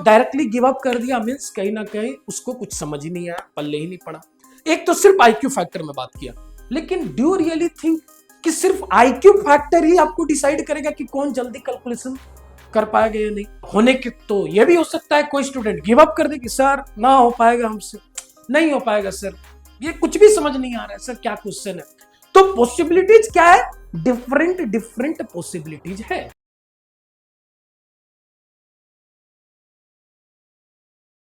Directly give up कर दिया means कहीं ना कहीं उसको कुछ समझ ही नहीं आया, पल्ले ही नहीं पड़ा। एक तो सिर्फ आईक्यू फैक्टर में बात किया, लेकिन डू यू रियली थिंक कि सिर्फ आईक्यू फैक्टर ही आपको डिसाइड करेगा कि कौन जल्दी कैलकुलेशन कर पाएगा या नहीं? होने के तो यह भी हो सकता है कोई स्टूडेंट गिव अप कर दे कि सर ना हो पाएगा हमसे, नहीं हो पाएगा सर, ये कुछ भी समझ नहीं आ रहा है सर, क्या क्वेश्चन है। तो पॉसिबिलिटीज क्या है? डिफरेंट डिफरेंट पॉसिबिलिटीज है।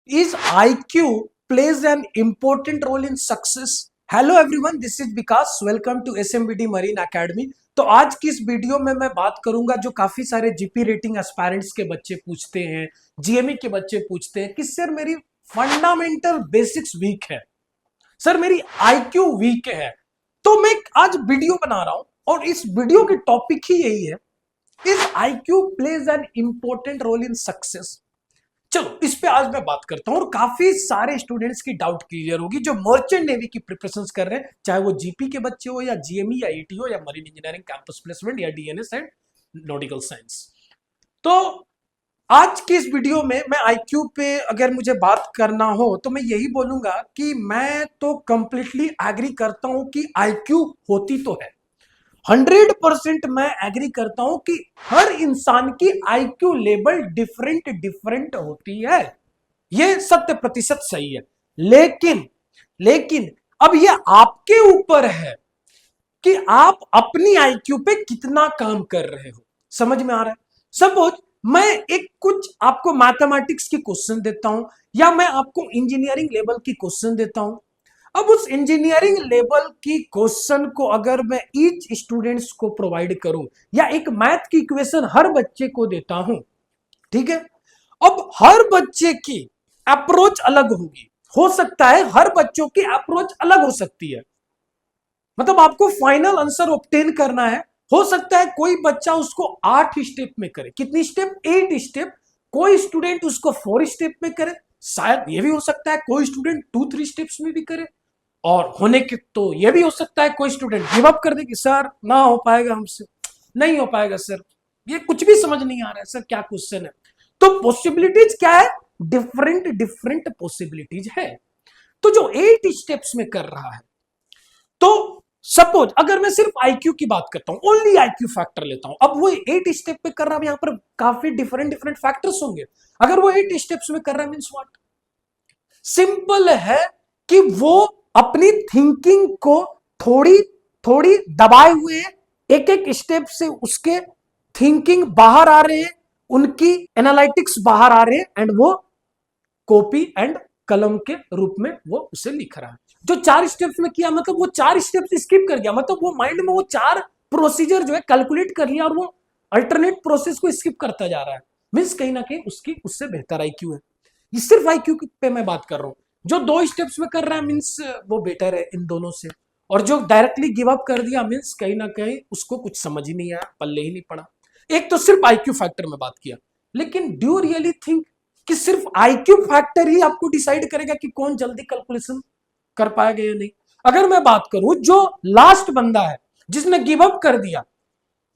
Is IQ plays an important role in success? Hello everyone, this is Vikas. Welcome to SMBD Marine Academy. तो आज की इस वीडियो में मैं बात करूंगा जो काफी सारे जीपी रेटिंग एस्पायरेंट्स के बच्चे पूछते हैं, जीएमई के बच्चे पूछते हैं कि सर मेरी फंडामेंटल बेसिक्स वीक है, सर मेरी आईक्यू वीक है। तो मैं आज वीडियो बना रहा हूं और इस वीडियो की टॉपिक ही यही है, is IQ plays an important role in success. चलो इस पे आज मैं बात करता हूं और काफी सारे स्टूडेंट्स की डाउट क्लियर होगी जो मर्चेंट नेवी की प्रिपरेशन कर रहे हैं, चाहे वो जीपी के बच्चे हो या जीएमई या ईटी हो या मरीन इंजीनियरिंग कैंपस प्लेसमेंट या डीएनएस एंड नॉटिकल साइंस। तो आज की इस वीडियो में मैं आईक्यू पे अगर मुझे बात करना हो तो मैं यही बोलूंगा कि मैं तो कंप्लीटली एग्री करता हूं कि आईक्यू होती तो है, 100% मैं एग्री करता हूं कि हर इंसान की आईक्यू लेवल डिफरेंट डिफरेंट होती है, यह 100% सही है। लेकिन अब यह आपके ऊपर है कि आप अपनी आईक्यू पे कितना काम कर रहे हो। समझ में आ रहा है? सपोज मैं एक कुछ आपको मैथमेटिक्स की क्वेश्चन देता हूं या मैं आपको इंजीनियरिंग लेवल की क्वेश्चन देता हूं। अब उस इंजीनियरिंग लेवल की क्वेश्चन को अगर मैं ईच स्टूडेंट्स को प्रोवाइड करूं या एक मैथ की इक्वेशन हर बच्चे को देता हूं, ठीक है, अब हर बच्चे की अप्रोच अलग होगी, हो सकता है हर बच्चों की अप्रोच अलग हो सकती है, मतलब आपको फाइनल आंसर ऑब्टेन करना है, हो सकता है कोई बच्चा उसको 8 स्टेप में करे, कितनी स्टेप? 8 स्टेप। कोई स्टूडेंट उसको 4 स्टेप में करे, शायद यह भी हो सकता है कोई स्टूडेंट 2-3 स्टेप्स में भी करे, और होने के तो यह भी हो सकता है कोई स्टूडेंट गिव अप कर दे कि सर ना हो पाएगा हमसे, नहीं हो पाएगा सर, ये कुछ भी समझ नहीं आ रहा है सर, क्या क्वेश्चन है। तो पॉसिबिलिटीज क्या है? डिफरेंट डिफरेंट पॉसिबिलिटीज है। तो जो 8 स्टेप्स में कर रहा है, तो सपोज अगर मैं सिर्फ आईक्यू की बात करता हूं, ओनली आईक्यू फैक्टर लेता हूं, अब वो 8 स्टेप पे कर रहा है, यहां पर काफी डिफरेंट डिफरेंट फैक्टर्स होंगे। अगर वो 8 स्टेप्स में कर रहा है मींस व्हाट? सिंपल है कि वो अपनी थिंकिंग को थोड़ी थोड़ी दबाए हुए, एक एक स्टेप से उसके थिंकिंग बाहर आ रहे हैं, उनकी एनालिटिक्स बाहर आ रहे हैं, एंड वो कॉपी एंड कलम के रूप में वो उसे लिख रहा है। जो 4 स्टेप्स में किया मतलब वो 4 स्टेप्स स्किप कर गया, मतलब वो माइंड में वो 4 प्रोसीजर जो है कैलकुलेट कर लिया और वो अल्टरनेट प्रोसेस को स्किप करता जा रहा है, मींस कहीं ना कहीं उसकी उससे बेहतर आईक्यू है। ये सिर्फ आईक्यू पे मैं बात कर रहा हूं। जो 2 स्टेप्स में कर रहा है मींस वो बेटर है इन दोनों से, और जो डायरेक्टली गिव अप कर दिया मींस कहीं ना कहीं उसको कुछ समझ ही नहीं आया, पल्ले ही नहीं पड़ा। एक तो सिर्फ आईक्यू फैक्टर में बात किया, लेकिन डू यू रियली थिंक कि सिर्फ आईक्यू फैक्टर ही आपको डिसाइड करेगा कि कौन जल्दी कैलकुलेशन कर पाएगा या नहीं? अगर मैं बात करूं जो लास्ट बंदा है जिसने गिव अप कर दिया,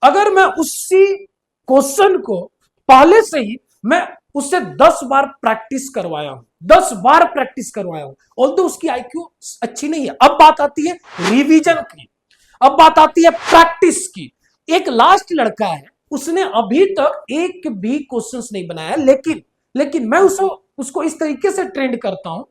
अगर मैं उसी क्वेश्चन को पहले से ही मैं उससे 10 बार प्रैक्टिस करवाया हूं, 10 बार प्रैक्टिस करवाया हूं, ऑल्दो उसकी आईक्यू अच्छी नहीं है। अब बात आती है रिवीजन की, अब बात आती है प्रैक्टिस की। एक लास्ट लड़का है, उसने अभी तक एक भी क्वेश्चंस नहीं बनाया, लेकिन मैं उसको इस तरीके से ट्रेंड करता हूं,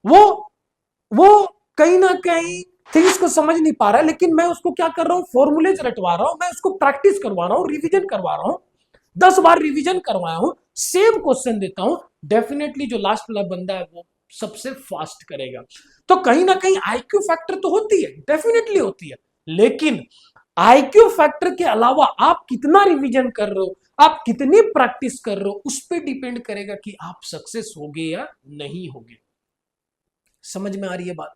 वो कहीं ना कहीं थिंग्स को समझ नहीं पा रहा है, लेकिन मैं उसको क्या कर रहा हूं? फॉर्मूलेज रटवा रहा हूं, मैं उसको प्रैक्टिस करवा रहा हूं, रिवीजन करवा रहा हूं, 10 बार रिवीजन करवाया हूं, सेम क्वेश्चन देता हूं, डेफिनेटली जो लास्ट वाला बंदा है वो सबसे फास्ट करेगा। तो कहीं ना कहीं आईक्यू फैक्टर तो होती है, डेफिनेटली होती है, लेकिन आईक्यू फैक्टर के अलावा आप कितना रिवीजन कर रहे हो, आप कितनी प्रैक्टिस कर रहे हो, उस पर डिपेंड करेगा कि आप सक्सेस होगे या नहीं होगे। समझ में आ रही है बात?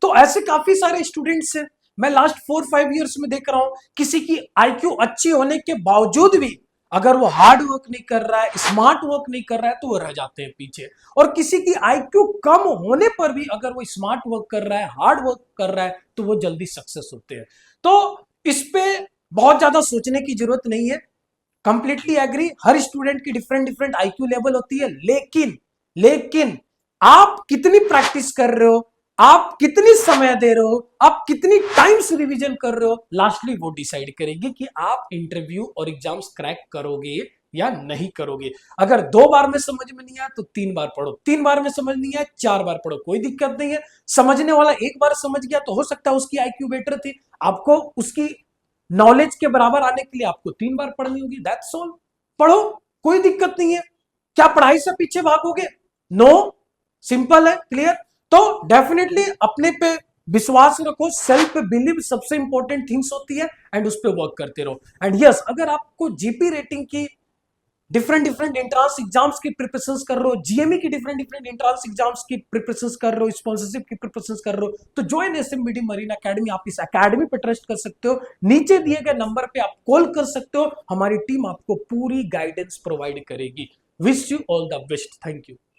तो ऐसे काफी सारे स्टूडेंट्स हैं, मैं लास्ट 4-5 इयर्स में देख रहा हूं, किसी की आईक्यू अच्छी होने के बावजूद भी अगर वो हार्ड वर्क नहीं कर रहा है, स्मार्ट वर्क नहीं कर रहा है, तो वो रह जाते हैं पीछे। और किसी की आईक्यू कम होने पर भी अगर वो स्मार्ट वर्क कर रहा है, हार्ड वर्क कर रहा है, तो वो जल्दी सक्सेस होते हैं। तो इस पे बहुत ज्यादा सोचने की जरूरत नहीं है, कंप्लीटली एग्री, हर स्टूडेंट की डिफरेंट डिफरेंट आईक्यू लेवल होती है, लेकिन लेकिन आप कितनी प्रैक्टिस कर रहे हो, आप कितनी समय दे रहे हो, आप कितनी टाइम्स रिवीजन कर रहे हो, लास्टली वो डिसाइड करेंगे कि आप इंटरव्यू और एग्जाम्स क्रैक करोगे या नहीं करोगे। अगर 2 बार में समझ में नहीं आया तो 3 बार पढ़ो, 3 बार में समझ नहीं आया 4 बार पढ़ो, कोई दिक्कत नहीं है। समझने वाला 1 बार समझ गया तो हो सकता है उसकी आईक्यू बेटर थी, आपको उसकी नॉलेज के बराबर आने के लिए आपको 3 बार पढ़नी होगी, दैट्स ऑल। पढ़ो, कोई दिक्कत नहीं है। क्या पढ़ाई से पीछे भागोगे? नो, सिंपल है, क्लियर। तो डेफिनेटली अपने पे विश्वास रखो, सेल्फ बिलीव सबसे इंपॉर्टेंट थिंग्स होती है, एंड उस पर वर्क करते रहो। एंड यस, अगर आपको जीपी रेटिंग की डिफरेंट डिफरेंट एंट्रांस एग्जाम्स की प्रिपरेशन कर रहे हो, जीएमई की डिफरेंट डिफरेंट एंट्रांस एग्जाम्स की प्रिपरेशन कर रहे हो, स्पॉन्सरशिप की प्रिपरेशन कर रहे हो, तो ज्वाइन एसएमबीडी मरीन एकेडमी। आप इस एकेडमी पे ट्रस्ट कर सकते हो, नीचे दिए गए नंबर पे आप कॉल कर सकते हो, हमारी टीम आपको पूरी गाइडेंस प्रोवाइड करेगी। Wish you all the best, thank you.